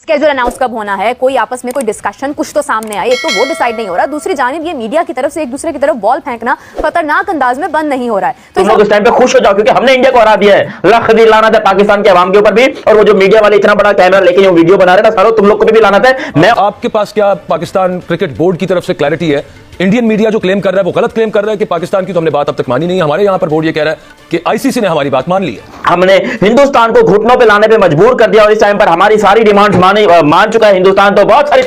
Schedule announce कब होना है, कोई आपस में कोई डिस्कशन कुछ तो सामने आए, एक तो वो डिसाइड नहीं हो रहा, दूसरी जानिब ये मीडिया की तरफ से एक दूसरे की तरफ बॉल फेंकना खतरनाक अंदाज में बंद नहीं हो रहा है। तो तुम लोग इस टाइम पे खुश हो जाओ क्योंकि हमने इंडिया को हरा दिया है। लख दी लानत है पाकिस्तान के अवाम के ऊपर भी, और वो जो मीडिया वाले इतना बड़ा कैमरा लेके जो वीडियो बना रहे हैं ना, सारों तुम लोग को भी लानत है। मैं आपके पास क्या पाकिस्तान क्रिकेट बोर्ड की तरफ से क्लैरिटी है? इंडियन मीडिया जो क्लेम कर रहा है वो गलत क्लेम कर रहा है कि पाकिस्तान की तो हमने बात अब तक मानी नहीं है। हमारे यहां पर बोर्ड ये कह रहा है कि आईसीसी ने हमारी बात मान ली है। हमने हिंदुस्तान को घुटनों पे लाने पे मजबूर कर दिया और इस टाइम पर हमारी सारी डिमांड्स मान चुका है हिंदुस्तान। तो बहुत सारी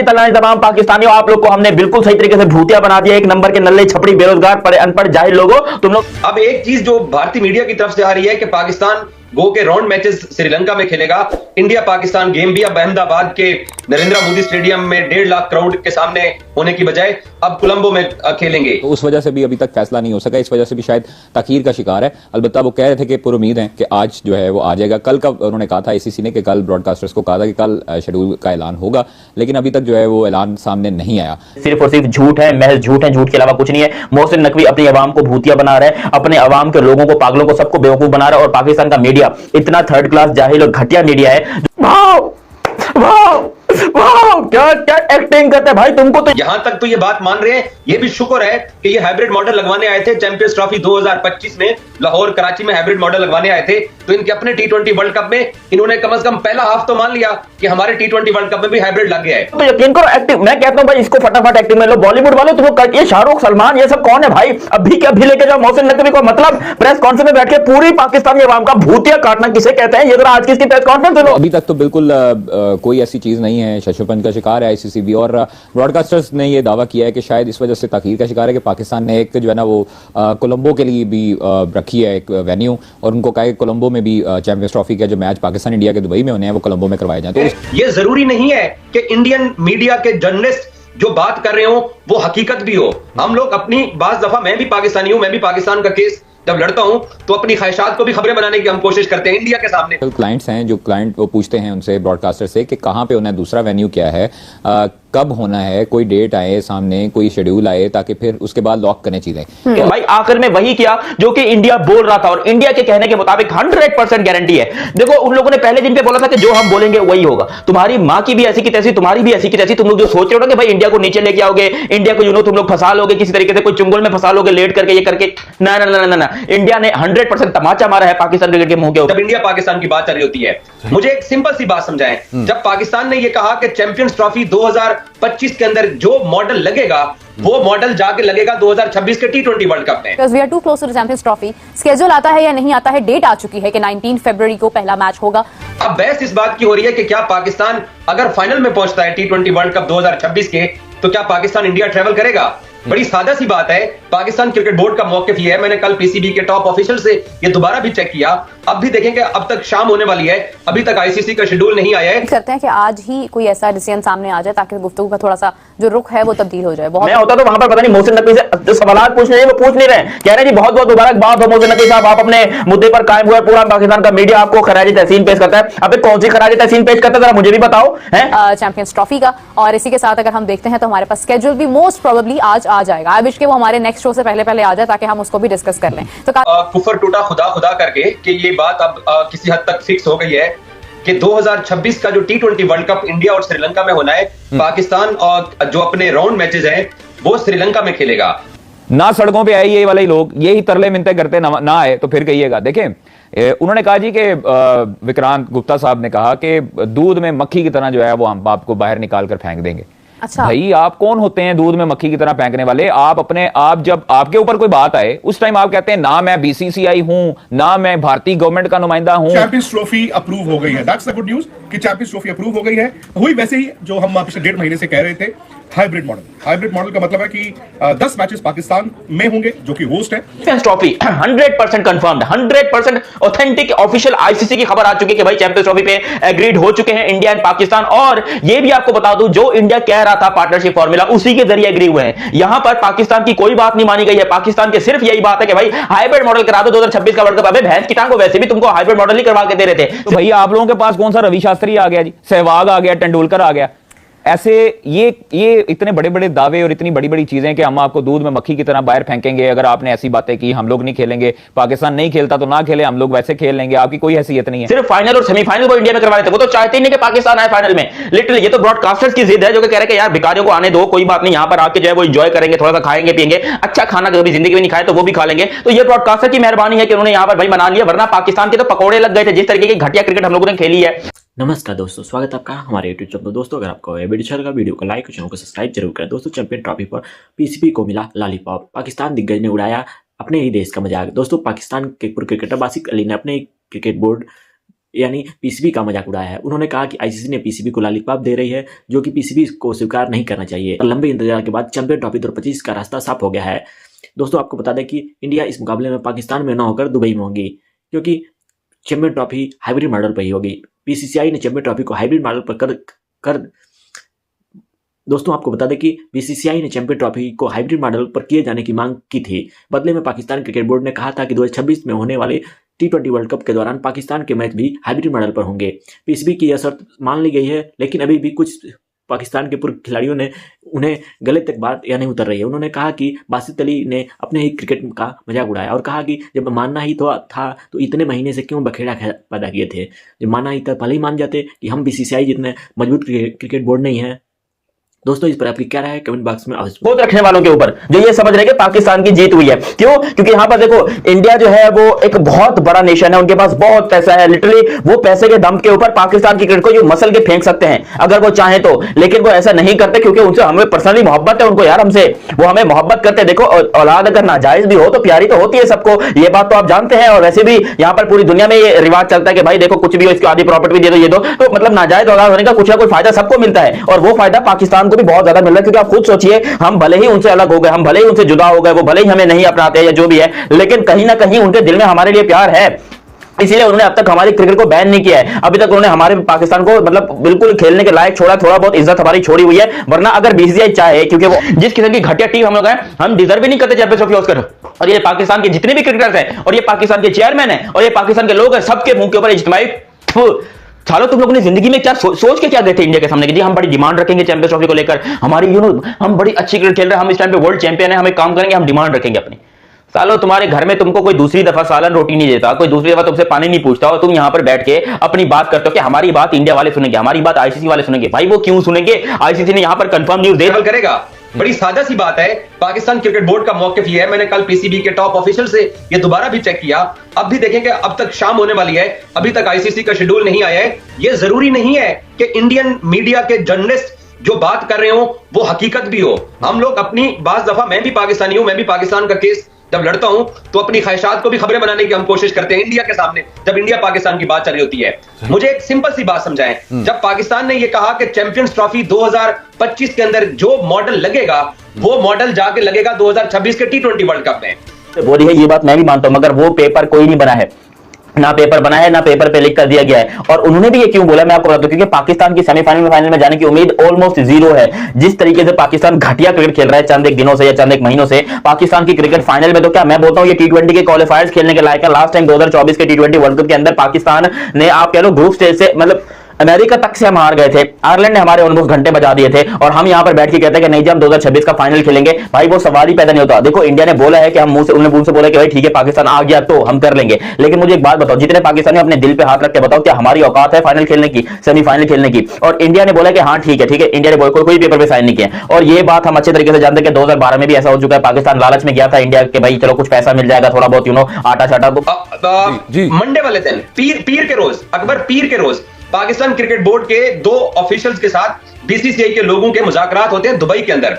तालियां तमाम पाकिस्तानियों, आप लोग को हमने बिल्कुल सही तरीके से भूतिया बना दिया, एक नंबर के नल्ले छपड़ी बेरोजगार पड़े अनपढ़ जाहिल लोगों तुम लोग। अब एक चीज जो भारतीय मीडिया की तरफ से आ रही है कि पाकिस्तान गो के राउंड मैचेस श्रीलंका में खेलेगा। इंडिया पाकिस्तान गेम भी अब अहमदाबाद के नरेंद्र मोदी स्टेडियम में 1.5 लाख क्राउड के सामने होने की बजाय अब कोलंबो में खेलेंगे। तो उस वजह से भी अभी तक फैसला नहीं हो सका, इस वजह से भी शायद ताखीर का शिकार है। अलबत्ता वो कह रहे थे कि पूरी उम्मीद है कि आज जो है वो आ जाएगा। कल का उन्होंने कहा था आईसीसी ने कि कल ब्रॉडकास्टर्स को कहा था कि कल शेड्यूल का ऐलान होगा, लेकिन अभी तक जो है वो ऐलान सामने नहीं आया। सिर्फ और सिर्फ झूठ है, महज झूठ है, झूठ के अलावा कुछ नहीं है। मोहसिन नकवी अपनी अवाम को भूतिया बना रहे हैं, अपने अवाम के लोगों को, पागलों को, सबको बेवकूफ बना रहा है। और पाकिस्तान का मीडिया इतना थर्ड क्लास जाहिल और घटिया मीडिया है। क्या एक्टिंग करते हैं भाई, तुमको तो यहां तक तो ये बात मान रहे हैं, ये भी शुक्र है कि ये हाइब्रिड मॉडल लगवाने आए थे चैंपियंस ट्रॉफी 2025 में लाहौर कराची में हाइब्रिड मॉडल लगवाने आए थे। तो इनके अपने T20 वर्ल्ड कप में इन्होंने कम से कम पहला हाफ तो मान लिया कि हमारे T20 वर्ल्ड कप में भी हाइब्रिड लग गया है। तो यकीन करो एक्टिंग, मैं कहता हूं भाई इसको फटाफट एक्टिंग में लो। बॉलीवुड वाले तुम लोग, ये शाहरुख सलमान ये सब कौन है भाई? अभी लेके जाओ मोहसिन नकवी को। मतलब प्रेस कॉन्फ्रेंस में बैठ के पूरी पाकिस्तानी अवाम का भूतिया काटना किसे कहते हैं, ये जरा आज की इसकी प्रेस कॉन्फ्रेंस लो। अभी तक तो बिल्कुल कोई ऐसी चीज नहीं है। शशुपंज का शिकार है आईसीसी भी, और ब्रॉडकास्टर्स ने ये दावा किया है कि शायद इस वजह से ताखीर का शिकार है कि पाकिस्तान ने एक जो है ना वो कोलंबो के लिए भी रखी है एक वेन्यू, और उनको कहा कि कोलंबो में भी चैंपियंस ट्रॉफी के जो मैच पाकिस्तान इंडिया के दुबई में होने हैं वो कोलंबो में करवाए जाएं। तो ये जरूरी नहीं है कि इंडियन मीडिया के जर्नलिस्ट जो बात कर रहे हो वो हकीकत भी हो। हम लोग अपनी बाज दफा, मैं भी पाकिस्तानी हूं, मैं भी पाकिस्तान का केस जब लड़ता हूं तो अपनी ख्वाहिशात को भी खबरें बनाने की हम कोशिश करते हैं इंडिया के सामने। क्लाइंट्स हैं जो क्लाइंट वो पूछते हैं उनसे ब्रॉडकास्टर से कि कहां पे उन्हें दूसरा वेन्यू क्या है, कब होना है, कोई डेट आए सामने, कोई शेड्यूल आए, ताकि फिर उसके बाद लॉक करने चीजें। तो भाई आखिर में वही किया जो कि इंडिया बोल रहा था, और इंडिया के कहने के मुताबिक 100% गारंटी है। देखो उन लोगों ने पहले दिन पे बोला था कि जो हम बोलेंगे वही होगा। तुम्हारी मां की भी ऐसी की तैसी, तुम्हारी भी ऐसी की तैसी। तुम लोग जो सोच रहे हो ना कि भाई इंडिया को नीचे लेके आओगे, इंडिया को तुम लोग फंसा लोगे किसी तरीके से, कोई चुंगल में फंसा लोगे लेट करके, ये करके, ना ना ना ना ना। इंडिया ने 100% तमाचा मारा है पाकिस्तान क्रिकेट के मुंह के ऊपर। जब इंडिया पाकिस्तान की बात चल रही होती है, मुझे एक सिंपल सी बात समझाएं। जब पाकिस्तान ने यह कहा कि चैंपियंस ट्रॉफी 2025 के अंदर जो मॉडल लगेगा वो मॉडल जाके लगेगा 2026 के T20 वर्ल्ड कप में। Because we are too close to the Champions Trophy. Schedule आता है या नहीं आता है, डेट आ चुकी है कि 19 फरवरी को पहला मैच होगा। अब बहस इस बात की हो रही है कि क्या पाकिस्तान अगर फाइनल में पहुंचता है T20 वर्ल्ड कप 2026 के, तो क्या पाकिस्तान इंडिया ट्रेवल करेगा? बड़ी सादा सी बात है। पाकिस्तान क्रिकेट बोर्ड का मौकिफ ये है, मैंने कल पीसीबी के टॉप ऑफिशियल से ये दोबारा भी चेक किया, अब भी देखेंगे, अब तक शाम होने वाली है, अभी तक आईसीसी का शेड्यूल नहीं आया है। करते हैं कि आज ही कोई ऐसा डिसीजन सामने आ जाए ताकि गुफ्तगू का थोड़ा सा जो रुख है वो तब्दील हो जाए। मैं होता तो वहां पर पता नहीं मोहसिन नकवी से जो सवाल पूछ रहे हैं वो पूछ नहीं रहे, कह रहे हैं जी बहुत बहुत मुबारकबाद हो मोहसिन नकवी साहब, आप अपने मुद्दे पर कायम हुए, पूरा पाकिस्तान का मीडिया आपको खराज तहसीन पेश करता है। अब कौन सी खराज तहसीन पेश करता है जरा मुझे भी बताओ चैंपियंस ट्रॉफी का। और इसी के साथ अगर हम देखते हैं तो हमारे पास स्केड्यूल भी मोस्ट प्रोबेबली आज आ जाएगा। आई विश के वो हमारे नेक्स्ट शो से पहले आ जाए ताकि हम उसको भी डिस्कस कर लें। तो कुफर टूटा खुदा करके कि ये बात अब किसी हद तक फिक्स हो गई है कि 2026 का जो T20 वर्ल्ड कप इंडिया और श्रीलंका में होना है, पाकिस्तान और जो अपने राउंड मैचेस हैं वो श्रीलंका में खेलेगा। ना सड़कों पे आए ये वाले लोग, यही तरले मिनते करते ना आए तो फिर कहिएगा। देखें उन्होंने कहा जी कि विक्रांत गुप्ता साहब ने कहा कि दूध में मक्खी की तरह जो है वो हम आपको बाहर निकाल कर फेंक देंगे। अच्छा भाई आप कौन होते हैं दूध में मक्खी की तरह फेंकने वाले? आप जब आपके ऊपर कोई बात आए उस टाइम आप कहते हैं ना मैं बीसीसीआई हूं, ना मैं भारतीय गवर्नमेंट का नुमाइंदा हूं। चैंपियंस ट्रॉफी अप्रूव हो गई है, दैट्स द गुड न्यूज कि चैंपियंस ट्रॉफी अप्रूव हो गई है। हुई वैसे ही जो हम पिछले 1.5 महीने से कह रहे थे, हाइब्रिड मॉडल का मतलब है कि 10 मैचेस पाकिस्तान में होंगे जो कि होस्ट है। Champions trophy 100% confirmed, 100% authentic official ICC की खबर आ चुकी है कि भाई चैंपियंस ट्रॉफी पे एग्रीड हो चुके हैं इंडिया एंड पाकिस्तान। और ये भी आपको बता दूं जो इंडिया कह रहा था पार्टनरशिप फॉर्मूला, उसी के जरिए एग्री हुए हैं। यहां पर पाकिस्तान की कोई बात नहीं मानी गई है। पाकिस्तान के सिर्फ यही बात है कि भाई हाइब्रिड मॉडल करा दो 2026 का वर्ल्ड कप। अबे भैंस की टांग को वैसे भी तुमको हाइब्रिड मॉडल ही करवा के दे रहे थे। तो भाई आप लोगों के पास कौन सा रवि शास्त्री आ गया जी, सहवाग आ गया, तेंदुलकर आ गया? ऐसे ये इतने बड़े बड़े दावे और इतनी बड़ी बड़ी चीजें कि हम आपको दूध में मक्खी की तरह बाहर फेंकेंगे अगर आपने ऐसी बातें की, हम लोग नहीं खेलेंगे, पाकिस्तान नहीं खेलता तो ना खेले, हम लोग वैसे खेल लेंगे, आपकी कोई हैसियत नहीं है। सिर्फ फाइनल और सेमीफाइनल को इंडिया में करवा रहे थे, वो तो चाहते ही नहीं कि पाकिस्तान आए फाइनल में। लिटरली ये तो ब्रॉडकास्टर्स की जिद है जो कि कह रहे हैं कि यार भिखारियों को आने दो, कोई बात नहीं, यहां पर आके जो है वो एंजॉय करेंगे, थोड़ा सा खाएंगे पिएंगे, अच्छा खाना कभी जिंदगी में नहीं खाए तो वो भी खा लेंगे। तो ये ब्रॉडकास्टर की मेहरबानी है कि उन्होंने यहां पर भाई मना लिया, वरना पाकिस्तान के तो पकौड़े लग गए थे जिस तरीके की घटिया क्रिकेट हम लोगों ने खेली है। नमस्कार दोस्तों, स्वागत है आपका हमारे यूट्यूब चैनल। दोस्तों अगर आपको वीडियो अच्छा लगा वीडियो को लाइक और चैनल को सब्सक्राइब जरूर करें। दोस्तों चैंपियन ट्रॉफी पर पीसीबी को मिला लॉलीपॉप, पाकिस्तान दिग्गज ने उड़ाया अपने ही देश का मजाक। दोस्तों पाकिस्तान के पूर्व क्रिकेटर बासित अली ने अपने ही क्रिकेट बोर्ड यानी पीसीबी का मजाक उड़ाया है। उन्होंने कहा कि आईसीसी ने पीसीबी को लॉलीपॉप दे रही है जो कि पीसीबी को स्वीकार नहीं करना चाहिए। और लंबे इंतजार के बाद चैंपियन ट्रॉफी 2025 का रास्ता साफ हो गया है। दोस्तों आपको बता दें कि इंडिया इस मुकाबले में पाकिस्तान में न होकर दुबई में होगी, क्योंकि चैंपियन ट्रॉफी हाइब्रिड मॉडल पर ही होगी। बीसीसीआई ने चैंपियन ट्रॉफी को हाइब्रिड मॉडल पर दोस्तों आपको बता दें कि बीसीसीआई ने चैंपियन ट्रॉफी को हाइब्रिड मॉडल पर किए जाने की मांग की थी। बदले में पाकिस्तान क्रिकेट बोर्ड ने कहा था कि 2026 में होने वाले T20 वर्ल्ड कप के दौरान पाकिस्तान के मैच भी हाइब्रिड मॉडल पर होंगे। पीसीबी की यह शर्त मान ली गई है, लेकिन अभी भी कुछ पाकिस्तान के पूर्व खिलाड़ियों ने उन्हें गले तक बात या नहीं उतर रही है। उन्होंने कहा कि बासित अली ने अपने ही क्रिकेट का मजाक उड़ाया और कहा कि जब मानना ही तो था तो इतने महीने से क्यों बखेड़ा पैदा किए थे। जब मानना ही था पहले ही मान जाते कि हम बीसीसीआई जितने मजबूत क्रिकेट बोर्ड नहीं है। दोस्तों इस पर आपकी क्या राय है कमेंट बॉक्स में अवश्य। वोट रखने वालों के ऊपर जो ये समझ रहे हैं कि पाकिस्तान की जीत हुई है। क्यों? क्योंकि यहां पर देखो इंडिया जो है वो एक बहुत बड़ा नेशन है, उनके पास बहुत पैसा है। लिटरली वो पैसे के दम के ऊपर पाकिस्तान की क्रिकेट को जो मसल के फेंक सकते हैं अगर वो चाहे तो, लेकिन वो ऐसा नहीं करते क्योंकि उनसे हमें पर्सनली मोहब्बत है उनको यार, हमसे वो हमें मोहब्बत करते। देखो औलाद अगर नाजायज भी हो तो प्यारी तो होती है सबको, ये बात तो आप जानते हैं। और वैसे भी यहाँ पर पूरी दुनिया में ये रिवाज चलता है कि भाई देखो कुछ भी हो इसको आधी प्रॉपर्टी भी दे दो, ये दो, तो मतलब नाजायज औलाद होने का कुछ ना कुछ फायदा सबको मिलता है और वो फायदा पाकिस्तान को भी बहुत ज्यादा मिल रहा है। क्योंकि आप खुद सोचिए, हम भले ही उनसे अलग हो गए, हम भले ही उनसे जुदा हो गए, वो भले ही हमें नहीं अपनाते या जो भी है, लेकिन कहीं ना कहीं उनके दिल में हमारे लिए प्यार है। इसलिए उन्होंने अब तक हमारी क्रिकेट को बैन नहीं किया है। अभी तक उन्होंने हमारे पाकिस्तान को मतलब बिल्कुल खेलने के लायक छोड़ा, थोड़ा बहुत इज्जत हमारी छोड़ी हुई है। वरना अगर बीसीसीआई चाहे, क्योंकि वो जिस किस्म की घटिया टीम हम लोग हैं, हम डिजर्व ही नहीं करते चैंपियंस ट्रॉफी ऑस्कर। और ये पाकिस्तान के जितने भी क्रिकेटर्स हैं और ये पाकिस्तान के चेयरमैन हैं और ये पाकिस्तान के लोग हैं, सबके मुंह के ऊपर इज्तिमाई सालों तुम लोगों ने जिंदगी में क्या सोच के क्या गए थे इंडिया के सामने कि जी हम बड़ी डिमांड रखेंगे चैंपियंस ट्रॉफी को लेकर, हमारी हम बड़ी अच्छी क्रिकेट खेल रहे हैं, हम इस टाइम पे वर्ल्ड चैंपियन है, हम एक काम करेंगे, हम डिमांड रखेंगे अपनी। सालों तुम्हारे घर में तुमको कोई दूसरी दफा सालन रोटी नहीं देता, कोई दूसरी दफा तुमसे पानी नहीं पूछता और तुम यहां पर बैठ के अपनी बात करते हो कि हमारी बात इंडिया वाले सुनेंगे, हमारी बात आईसीसी वाले सुनेंगे। भाई वो क्यों सुनेंगे? आईसीसी ने यहां पर कंफर्म न्यूज दे करेगा। बड़ी सादा सी बात है, पाकिस्तान क्रिकेट बोर्ड का मौकिफ ये है। मैंने कल पीसीबी के टॉप ऑफिशियल से ये दोबारा भी चेक किया, अब भी देखेंगे, अब तक शाम होने वाली है, अभी तक आईसीसी का शेड्यूल नहीं आया है। ये जरूरी नहीं है कि इंडियन मीडिया के जर्नलिस्ट जो बात कर रहे हो वो हकीकत भी हो। हम लोग अपनी बाज दफा, मैं भी पाकिस्तानी हूं, मैं भी पाकिस्तान का केस जब लड़ता हूं तो अपनी ख्वाहिशात को भी खबरें बनाने की हम कोशिश करते हैं इंडिया के सामने, जब इंडिया पाकिस्तान की बात चल रही होती है। मुझे एक सिंपल सी बात समझाएं, जब पाकिस्तान ने यह कहा कि चैंपियंस ट्रॉफी 2025 के अंदर जो मॉडल लगेगा वो मॉडल जाके लगेगा 2026 के T20 वर्ल्ड कप में। बोली है, ये बात मैं भी मानता हूं, मगर वो पेपर कोई नहीं बना है, ना पेपर बना है, ना पेपर पे लिख कर दिया गया है। और उन्होंने भी ये क्यों बोला मैं आपको बता दूं, क्योंकि पाकिस्तान की सेमीफाइनल में फाइनल में जाने की उम्मीद ऑलमोस्ट जीरो है। जिस तरीके से पाकिस्तान घटिया क्रिकेट खेल रहा है चंद एक दिनों से या चंद एक महीनों से, पाकिस्तान की क्रिकेट फाइनल में तो क्या मैं बोलता हूं ये T20 के क्वालिफायर्स खेलने के लायक है। लास्ट टाइम 2024 के T20 वर्ल्ड कप के अंदर पाकिस्तान ने आप कह लो ग्रुप स्टेज से मतलब अमेरिका तक से हम हार गए थे, आयरलैंड ने हमारे ऑलमोस्ट घंटे बजा दिए थे और हम यहां पर बैठ के कहते हैं कि नहीं जी हम 2026 का फाइनल खेलेंगे। भाई वो सवाल ही पैदा नहीं होता। देखो इंडिया ने बोला है कि हम उन्होंने मुंह से बोला कि भाई ठीक है पाकिस्तान आ गया तो हम कर लेंगे, लेकिन मुझे एक बात बताओ, जितने पाकिस्तानी अपने दिल पे हाथ रख के बताओ क्या हमारी औकात है फाइनल खेलने की, सेमीफाइनल खेलने की? और इंडिया ने बोला कि हाँ ठीक है, इंडिया ने बोला कोई पेपर पे साइन नहीं किया। और ये बात हम अच्छे तरीके से जानते हैं कि 2012 में भी ऐसा हो चुका है, पाकिस्तान लालच में गया था इंडिया के भाई चलो कुछ पैसा मिल जाएगा, थोड़ा बहुत आटा चाटा। मंडे वाले दिन पीर के रोज, अकबर पीर के रोज पाकिस्तान क्रिकेट बोर्ड के 2 ऑफिशियल्स के साथ बीसीसीआई के लोगों के मुज़ाकरात होते हैं दुबई के अंदर।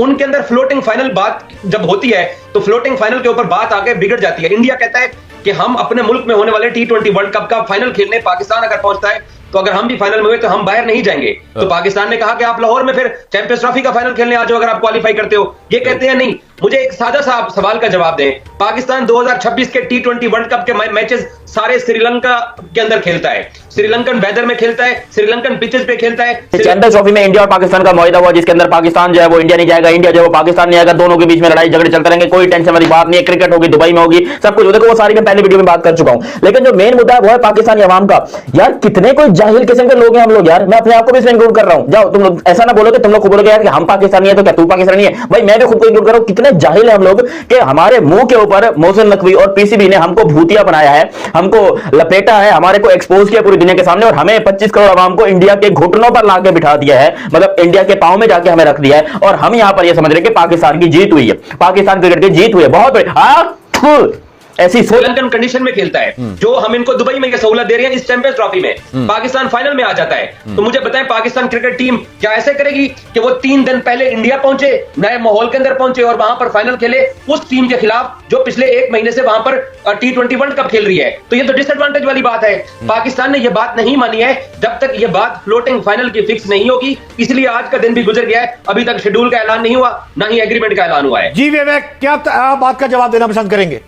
उनके अंदर फ्लोटिंग फाइनल बात जब होती है तो फ्लोटिंग फाइनल के ऊपर बात आके बिगड़ जाती है। इंडिया कहता है कि हम अपने मुल्क में होने वाले T20 वर्ल्ड कप का फाइनल खेलने पाकिस्तान अगर पहुंचता है तो अगर हम भी फाइनल में हुए तो हम बाहर नहीं जाएंगे। तो पाकिस्तान ने कहा कि आप लाहौर में फिर चैंपियंस ट्रॉफी का फाइनल खेलने आ जाओ अगर आप क्वालिफाई करते हो। ये कहते हैं नहीं, मुझे एक सादा सा सवाल का जवाब दें। पाकिस्तान 2026 के T20 वर्ल्ड कप के मैचेस सारे श्रीलंका के अंदर खेलता है, श्रीलंकन वेदर में खेलता है, श्रीलंकन पिचेस पे खेलता है। चैंपियंस ट्रॉफी में इंडिया और पाकिस्तान का मुआहदा हुआ, जिसके अंदर पाकिस्तान जो है वो इंडिया नहीं जाएगा, इंडिया जो है वो पाकिस्तान नहीं आएगा, दोनों के बीच में लड़ाई झगड़े चलते रहेंगे, कोई टेंशन वाली बात नहीं है। क्रिकेट होगी, दुबई में होगी, सब कुछ। देखो वो सारी मैं पहले वीडियो में बात कर चुका हूं, लेकिन जो मेन मुद्दा है वो है पाकिस्तानी अवाम का। यार कितने कोई जाहिल किस्म के लोग हैं हम लोग यार, मैं अपने आप को भी इसमें इंक्लूड कर रहा हूं। जाओ तुम लोग ऐसा ना बोलो कि तुम लोग खुद बोलोगे यार कि हम पाकिस्तानी है तो क्या तू पाकिस्तानी है। भाई मैं भी खुद को इंक्लूड कर रहा हूं। कितने जाहिल है हम लोग कि हमारे मुंह के ऊपर मोहसिन नकवी और पीसीबी ने हमको भूतिया बनाया है, हमको लपेटा है, हमारे को एक्सपोज किया पूरी दुनिया के सामने, और हमें 25 करोड़ आवाम को इंडिया के घुटनों पर लाके बिठा दिया है, मतलब इंडिया के पांव में जाके हमें रख दिया है। और हम यहां पर यह समझ रहे हैं कि पाकिस्तान की जीत हुई है, पाकिस्तान क्रिकेट की जीत हुई है। बहुत बड़ी ऐसी श्रीलंकन कंडीशन में खेलता है, जो हम इनको दुबई में सहूलत दे रहे हैं इस चैंपियंस ट्रॉफी में। पाकिस्तान फाइनल में आ जाता है। तो मुझे बताएं पाकिस्तान क्रिकेट टीम क्या ऐसे करेगी कि वो 3 दिन पहले इंडिया पहुंचे, नए माहौल के अंदर पहुंचे और वहां पर फाइनल खेले उस टीम के खिलाफ जो पिछले 1 महीने से वहां पर T20 वर्ल्ड कप खेल रही है। तो ये तो डिसएडवांटेज वाली बात है। पाकिस्तान ने ये बात नहीं मानी है जब तक ये बात फ्लोटिंग फाइनल की फिक्स नहीं होगी, इसलिए आज का दिन भी गुजर गया है, अभी तक शेड्यूल का ऐलान नहीं हुआ, ना ही एग्रीमेंट का ऐलान हुआ है। जी विवेक, क्या आप बात का जवाब देना पसंद करेंगे?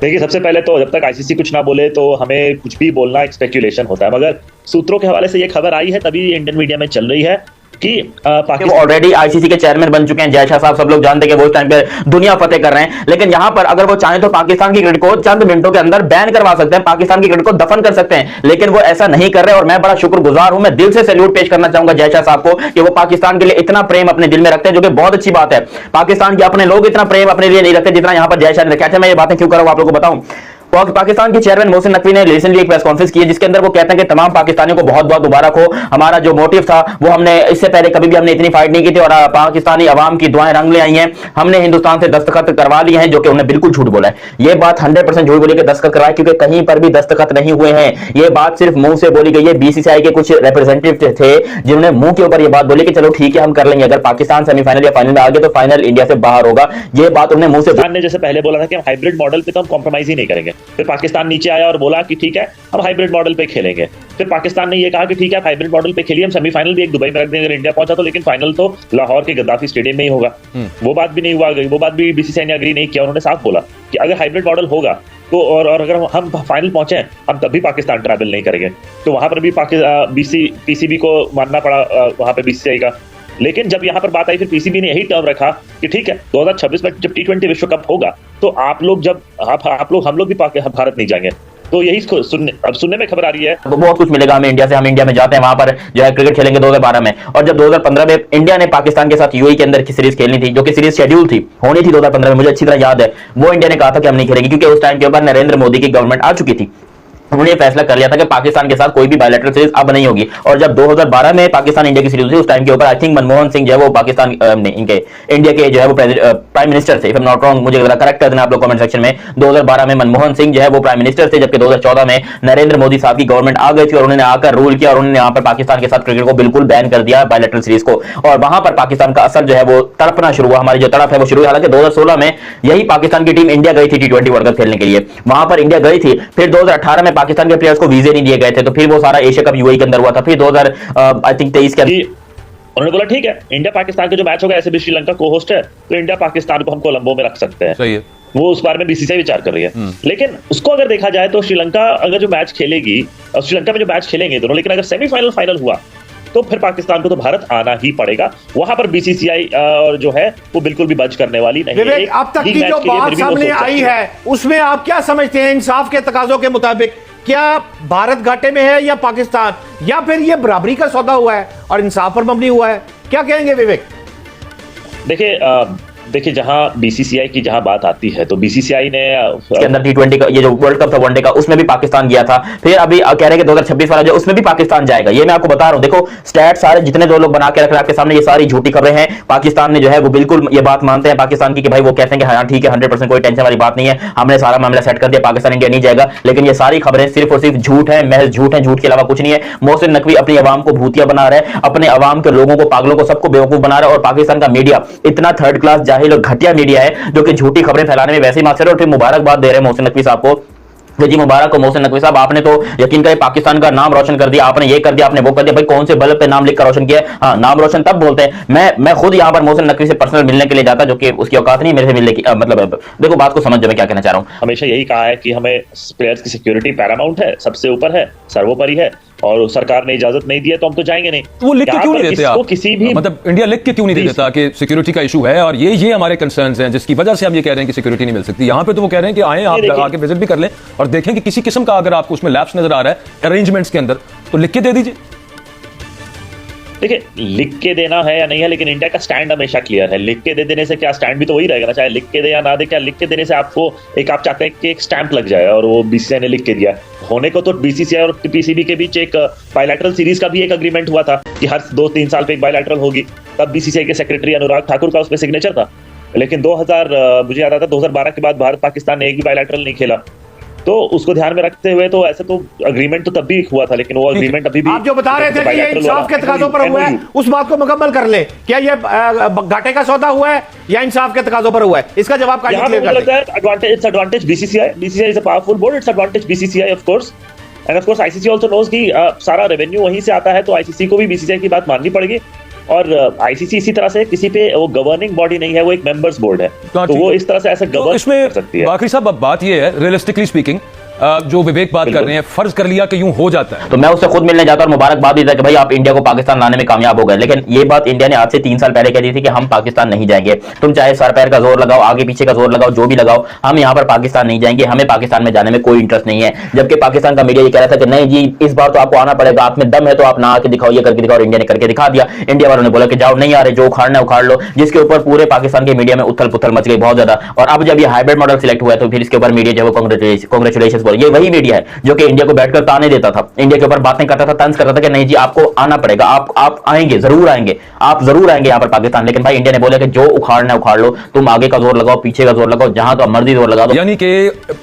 देखिए, सबसे पहले तो जब तक आईसीसी कुछ ना बोले तो हमें कुछ भी बोलना एक स्पेक्यूलेशन होता है, मगर सूत्रों के हवाले से ये खबर आई है, तभी इंडियन मीडिया में चल रही है कि पाकिस्तान ऑलरेडी आईसीसी के चेयरमैन बन चुके हैं। जय शाह साहब सब लोग जानते हैं कि वो इस टाइम पे दुनिया फतेह कर रहे हैं, लेकिन यहां पर अगर वो चाहें तो पाकिस्तान की क्रिकेट को चंद मिनटों के अंदर बैन करवा सकते हैं, पाकिस्तान की क्रिकेट को दफन कर सकते हैं, लेकिन वो ऐसा नहीं कर रहे। और मैं बड़ा शुक्रगुजार हूं, मैं दिल से सैल्यूट पेश करना चाहूंगा जय शाह साहब को कि वो पाकिस्तान के लिए इतना प्रेम अपने दिल में रखते हैं, जो कि बहुत अच्छी बात है। पाकिस्तान के अपने लोग इतना प्रेम अपने लिए नहीं रखते जितना यहां पर जय शाह ने रखा है। मैं ये बातें क्यों कर रहा हूं आप लोगों को बताऊं। पाकिस्तान के चेयरमैन मोहसिन नकवी ने रिसेंटली एक प्रेस कॉन्फ्रेंस की है, जिसके अंदर वो कहते हैं कि तमाम पाकिस्तानियों को बहुत बहुत मुबारक हो, हमारा जो मोटिव था वो हमने इससे पहले कभी भी हमने इतनी फाइट नहीं की थी, और पाकिस्तानी अवाम की दुआएं रंग ले आई हैं, हमने हिंदुस्तान से दस्तखत करवा लिए हैं, जो कि उन्होंने बिल्कुल झूठ बोला है। ये बात 100% झूठ बोली कि दस्तखत करवाए, क्योंकि कहीं पर भी दस्तखत नहीं हुए हैं। ये बात सिर्फ मुंह से बोली गई है। बीसीसीआई के कुछ रिप्रेजेंटेटिव थे जिन्होंने मुंह के ऊपर ये बात बोली कि चलो ठीक है हम कर लेंगे, अगर पाकिस्तान सेमीफाइनल या फाइनल में आ गए तो फाइनल इंडिया से बाहर होगा। ये बात उन्होंने मुंह से जैसे पहले बोला था कि हम हाइब्रिड मॉडल पे तो हम कॉम्प्रोमाइज ही नहीं करेंगे, फिर पाकिस्तान नीचे आया और बोला कि ठीक है हम हाइब्रिड मॉडल पे खेलेंगे, फिर पाकिस्तान ने ये कहा कि ठीक है हाइब्रिड मॉडल पे खेलिए, हम सेमीफाइनल भी एक दुबई में रख देंगे अगर इंडिया पहुंचा तो, लेकिन फाइनल तो लाहौर के गद्दाफी स्टेडियम में ही होगा। वो बात भी नहीं हुआ, वो बात भी बीसीसीआई ने एग्री नहीं किया। उन्होंने साफ बोला कि अगर हाइब्रिड मॉडल होगा तो और अगर हम फाइनल पहुंचे हम तब भी पाकिस्तान ट्रैवल नहीं करेंगे, तो वहां पर भी पीसीबी को मानना पड़ा वहां पे बीसीसीआई का। लेकिन जब यहां पर बात आई फिर पीसीबी ने यही टर्म रखा कि ठीक है 2026 में जब T20 विश्व कप होगा तो आप लोग जब हम लोग भी भारत नहीं जाएंगे। तो यही सुनने में खबर आ रही है। बहुत कुछ मिलेगा हमें इंडिया से, हम इंडिया में जाते हैं, वहां पर जो है क्रिकेट खेलेंगे 2012 में। और जब 2015 में इंडिया ने पाकिस्तान के साथ यूएई के अंदर की सीरीज खेलनी थी, जो कि सीरीज शेड्यूल थी होनी थी 2015 में, मुझे अच्छी तरह याद है, वो इंडिया ने कहा था कि हम नहीं खेलेंगे, क्योंकि उस टाइम के ऊपर नरेंद्र मोदी की गवर्नमेंट आ चुकी थी। उन्होंने ये फैसला कर लिया था कि पाकिस्तान के साथ कोई भी बायलैटरल सीरीज अब नहीं होगी। और जब 2012 में पाकिस्तान इंडिया की सीरीज हुई उस टाइम के ऊपर आई थिंक मनमोहन सिंह जो है वो पाकिस्तान इनके इंडिया के जो है वो प्राइम मिनिस्टर थे, if I am not wrong, मुझे करेक्ट कर देना आप लोग कमेंट सेक्शन में। 2012 में मनमोहन सिंह जो है वो प्राइम मिनिस्टर थे, जबकि 2014 में नरेंद्र मोदी साहब की गवर्नमेंट आ गई थी और उन्होंने आकर रूल किया और उन्होंने यहाँ पर पाकिस्तान के साथ क्रिकेट को बिल्कुल बैन कर दिया, बायलैटरल सीरीज को। और वहां पर पाकिस्तान का असर जो है वो तड़पना शुरू हुआ, हमारी जो तड़प है वो शुरू हुई। हालांकि 2016 में यही पाकिस्तान की टीम इंडिया गई थी T20 वर्ल्ड कप खेलने के लिए, वहां पर इंडिया गई थी। फिर 2018 में पाकिस्तान के प्लेयर्स को नहीं दिए गए थे, तो फिर वो सारा एशिया कप यूएई के अंदर हुआ था। फिर 2023 के उन्होंने बोला ठीक है इंडिया पाकिस्तान का जो मैच होगा, ऐसे भी श्रीलंका को होस्ट है तो इंडिया पाकिस्तान को हम कोलंबो में रख सकते हैं। सही है, वो उस बारे में बीसीसीआई विचार कर रही है। लेकिन उसको अगर देखा जाए तो श्रीलंका अगर जो मैच खेलेगी, श्रीलंका में जो मैच खेलेंगे दोनों, लेकिन अगर सेमीफाइनल फाइनल हुआ तो फिर पाकिस्तान को तो भारत आना ही पड़ेगा। वहां पर बीसीसीआई जो है वो बिल्कुल भी बच करने वाली नहीं है। अब तक की जो बात सामने आई है उसमें आप क्या समझते हैं, इंसाफ के तकाजों के मुताबिक क्या भारत घाटे में है या पाकिस्तान, या फिर ये बराबरी का सौदा हुआ है और इंसाफ पर मबनी हुआ है? क्या कहेंगे विवेक? देखिए जहां बीसीसीआई की जहां बात आती है तो बीसीसीआई ने के अंदर T20 का ये जो वर्ल्ड कप था वनडे का, उसमें भी पाकिस्तान गया था। फिर अभी कह रहे हैं कि 2026 वाला जो उसमें भी पाकिस्तान जाएगा। ये मैं आपको बता रहा हूं, देखो स्टैट सारे जितने जो लोग बना के रख रहे हैं आपके सामने, ये सारी झूठी खबरें हैं। पाकिस्तान ने जो है वो बिल्कुल ये बात मानते हैं पाकिस्तान की कि भाई वो कहते हैं कि हाँ ठीक है 100% कोई टेंशन वाली बात नहीं है, हमने सारा मामला सेट कर दिया, पाकिस्तान इंडिया नहीं जाएगा। लेकिन ये सारी खबरें सिर्फ और सिर्फ झूठ है, महज झूठ है, झूठ के अलावा कुछ नहीं है। मोहसिन नकवी अपनी आवाम को भूतिया बना रहे हैं, अपने आवाम के लोगों को, पागलों को, सबको बेवकूफ बना रहे हैं। और पाकिस्तान का मीडिया इतना थर्ड क्लास जाहिल और घटिया मीडिया है जो कि झूठी खबरें फैलाने में वैसे ही मास्टर है। और फिर मुबारकबाद दे रहे हैं मोहसिन नकवी साहब को तो जी मुबारक को मोहसिन नकवी साहब, आपने तो यकीन करें पाकिस्तान का नाम रोशन कर दिया, आपने ये कर दिया, आपने वो कर दिया। भाई कौन से बल्ब पे नाम लिखकर रोशन किया? हाँ, नाम रोशन तब बोलते हैं। मैं खुद यहाँ पर मोहसिन नकवी से पर्सनल मिलने के लिए जाता, जो कि उसकी औकात नहीं मेरे से मिलने की। मतलब देखो बात को समझ, मैं क्या कहना चाह रहा हूँ। हमेशा यही कहा है कि हमें प्लेयर्स की सिक्योरिटी पैरामाउंट है, सबसे ऊपर है, सर्वोपरि है, और सरकार ने इजाजत नहीं दी है तो हम तो जाएंगे नहीं। वो लिख के क्यों नहीं देते आप? किसी भी मतलब इंडिया लिख के क्यों नहीं देता कि सिक्योरिटी का इशू है और ये हमारे कंसर्न्स हैं, जिसकी वजह से हम ये कह रहे हैं कि सिक्योरिटी नहीं मिल सकती। यहाँ पे तो वो कह रहे हैं कि आए आप आके विजिट भी कर लें और देखें कि किसी किस्म का अगर आपको उसमें लैप्स नजर आ रहा है अरेंजमेंट्स के अंदर, तो लिख के दे दीजिए। देखिए, लिख के देना है या नहीं है, लेकिन इंडिया का स्टैंड हमेशा क्लियर है। लिख के दे देने से क्या, स्टैंड भी तो वही रहेगा ना, चाहे लिख के दे या ना दे। क्या लिख के देने से आपको आप चाहते हैं कि एक स्टैंप लग जाए और वो बीसीसीआई ने लिख के दिया? होने को तो बीसीसीआई और पीसीबी के बीच एक बायलैटरल सीरीज का भी एक अग्रीमेंट हुआ था कि हर 2-3 साल पे एक बायलैटरल होगी। तब बीसीसीआई के सेक्रेटरी अनुराग ठाकुर का उसमें सिग्नेचर था। लेकिन मुझे याद आता 2012 के बाद भारत पाकिस्तान ने एक भी बायलैटरल नहीं खेला। तो उसको ध्यान में रखते हुए तो ऐसे तो अग्रीमेंट तो तब भी हुआ था, लेकिन वो अग्रीमेंट अभी भी आप जो बता रहे थे कि ये इंसाफ के तकाजों पर हुआ है, उस बात को मुकम्मल कर ले। क्या ये घाटे का सौदा हुआ है या इंसाफ के तकाजों पर हुआ है? इसका जवाब यहाँ पे मुझे लगता है advantage BCCI is a powerful board, it's advantage BCCI of course, and of course ICC also knows कि सारा रेवेन्यू वहीं से आता है, तो आईसीसी को भी बीसीसीआई की बात माननी पड़ेगी। और आईसीसी इसी तरह से किसी पे वो गवर्निंग बॉडी नहीं है, वो एक मेंबर्स बोर्ड है, तो वो इस तरह से ऐसे गवर्न कर सकती है। बाकी साहब अब बात ये है, रियलिस्टिकली स्पीकिंग, जो विवेक बात कर रहे हैं, फर्ज कर लिया कि यूं हो जाता है, तो मैं उससे खुद मिलने जाता और मुबारकबाद देता कि भाई आप इंडिया को पाकिस्तान लाने में कामयाब हो गए। लेकिन ये बात इंडिया ने आज से 3 साल पहले कह दी थी कि हम पाकिस्तान नहीं जाएंगे। तुम चाहे सर पैर का जोर लगाओ, आगे पीछे का जोर लगाओ, जो भी लगाओ, हम यहाँ पर पाकिस्तान नहीं जाएंगे, हमें पाकिस्तान में जाने में कोई इंटरेस्ट नहीं है। जबकि पाकिस्तान का मीडिया ये कह रहा था कि नहीं जी इस बार तो आपको आना पड़ेगा, आप में दम है तो आप ना आके दिखाओ, ये करके दिखाओ। इंडिया ने करके दिखा दिया। इंडिया वालों ने बोला कि जाओ, नहीं आ रहे, जो उखाड़ना है उखाड़ लो, जिसके ऊपर पूरे पाकिस्तान के मीडिया में उथल पुथल मच गई बहुत ज्यादा। और अब जब ये हाइब्रिड मॉडल सिलेक्ट हुआ है तो फिर इसके ऊपर मीडिया जो कांग्रेचुलेशन बोल, ये वही मीडिया है जो कि इंडिया को बैठकर ताने देता था, इंडिया के ऊपर बातें करता था, तंज करता था कि नहीं जी आपको आना पड़ेगा, आप आएंगे, जरूर आएंगे, आप जरूर आएंगे यहाँ पर पाकिस्तान। लेकिन भाई इंडिया ने बोला कि जो उखाड़ना है उखाड़ लो, तुम आगे का जोर लगाओ, पीछे का जोर लगाओ, जहां तो मर्जी जोर लगा दो। यानी कि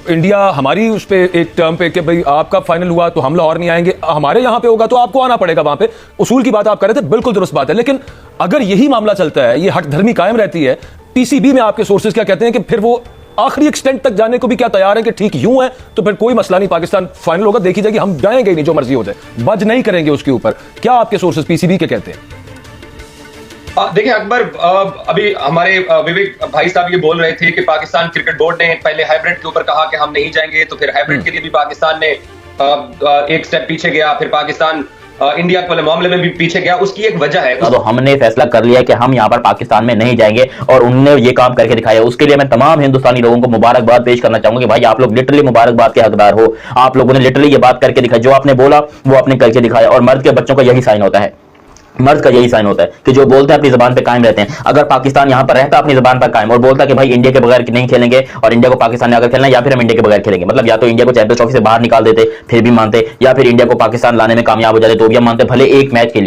इंडिया हमारी उस पे एक टर्म पे कि भाई आपका फाइनल हुआ तो हम लाहौर नहीं आएंगे, हमारे यहां पे होगा तो आपको आना पड़ेगा वहां पे। उसूल की बात आप कर रहे थे, बिल्कुल दुरुस्त बात है। लेकिन अगर यही मामला चलता है, ये हठधर्मी कायम रहती है, पीसीबी में आपके सोर्सेज क्या कहते हैं कि फिर वो आखिरी एक्सटेंट तक जाने को भी क्या तैयार है कि ठीक यूं है तो फिर कोई मसला नहीं, पाकिस्तान फाइनल होगा, देखी जाएगी, हम जाएंगे नहीं, जो मर्जी हो जाए, बज नहीं करेंगे उसके ऊपर। क्या आपके सोर्सेज पीसीबी के कहते हैं? देखिए अकबर, अभी हमारे विवेक भाई साहब ये बोल रहे थे कि पाकिस्तान क्रिकेट बोर्ड ने पहले हाइब्रिड के ऊपर कहा कि हम नहीं जाएंगे, तो फिर हाइब्रिड के लिए भी पाकिस्तान ने एक स्टेप पीछे गया, फिर पाकिस्तान इंडिया वाले मामले में भी पीछे गया। उसकी एक वजह है, तो हमने फैसला कर लिया कि हम यहाँ पर पाकिस्तान में नहीं जाएंगे और उन्होंने ये काम करके दिखाया। उसके लिए मैं तमाम हिंदुस्तानी लोगों को मुबारकबाद पेश करना चाहूंगा कि भाई आप लोग लिटरली मुबारकबाद के हकदार हो। आप लोगों ने लिटरली ये बात करके दिखाई, जो आपने बोला वो आपने करके दिखाया। और मर्द के बच्चों का यही साइन होता है, मर्द का यही साइन होता है कि जो बोलते हैं अपनी जबान पे कायम रहते हैं। अगर पाकिस्तान यहां पर रहता अपनी जबान पर कायम और बोलता कि भाई इंडिया के बगैर नहीं खेलेंगे और इंडिया को पाकिस्तान ने अगर खेलना, या फिर हम इंडिया के बगैर खेलेंगे, मतलब या तो इंडिया को चैंपियंस ट्रॉफी से बाहर निकाल देते फिर भी मानते, या फिर इंडिया को पाकिस्तान लाने में कामयाब हो जाते तो भी हम मानते, भले एक मैच के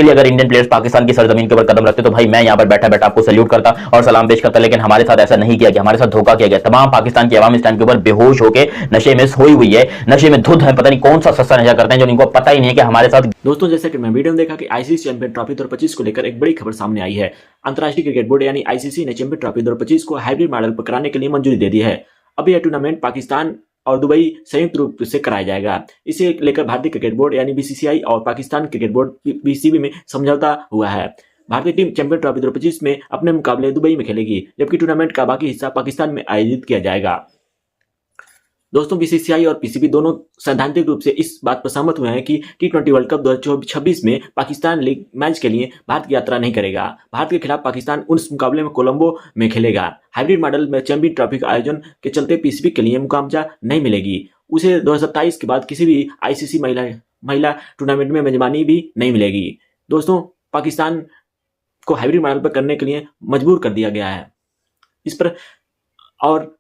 लिए अगर इंडियन प्लेयर्स पाकिस्तान की सरजमीन के ऊपर कदम रखते तो भाई मैं यहाँ पर बैठा बैठा आपको सल्यूट करता और सलाम पेश करता। लेकिन हमारे साथ ऐसा नहीं किया गया, हमारे साथ धोखा किया गया। तमाम पाकिस्तान की आवाम इस टाइम के ऊपर बेहोश होकर नशे में सोई हुई है, नशे में धुत है, पता नहीं कौन सा सस्ता नशा करते हैं जो इनको पता ही नहीं है कि हमारे साथ। दोस्तों जैसा कि मैं वीडियो में देखा कि आईसीसी चैंपियन ट्रॉफी 2025 को लेकर एक बड़ी खबर सामने आई है। अंतर्राष्ट्रीय क्रिकेट बोर्ड यानी आईसीसी ने चैंपियन ट्रॉफी 2025 को हाइब्रिड मॉडल पर कराने के लिए मंजूरी दे दी है। अब यह टूर्नामेंट पाकिस्तान और दुबई संयुक्त रूप से कराया जाएगा। इसे लेकर भारतीय क्रिकेट बोर्ड यानी बीसीसीआई और पाकिस्तान क्रिकेट बोर्ड पीसीबी में समझौता हुआ है। भारतीय टीम चैंपियन ट्रॉफी 2025 में अपने मुकाबले दुबई में खेलेगी, जबकि टूर्नामेंट का बाकी हिस्सा पाकिस्तान में आयोजित किया जाएगा। दोस्तों बीसीसीआई और पीसीबी दोनों सैद्धांतिक रूप से इस बात पर सहमत हुए हैं कि T20 वर्ल्ड कप 2026 में पाकिस्तान लीग मैच के लिए भारत की यात्रा नहीं करेगा। भारत के खिलाफ पाकिस्तान उस मुकाबले में कोलंबो में खेलेगा। हाइब्रिड मॉडल में चैंपियन ट्रॉफी का आयोजन के चलते पीसीबी के लिए मुकाबला नहीं मिलेगी। उसे 2027 के बाद किसी भी आईसीसी महिला टूर्नामेंट में मेजबानी भी नहीं मिलेगी। दोस्तों पाकिस्तान को हाइब्रिड मॉडल पर करने के लिए मजबूर कर दिया गया है। इस पर और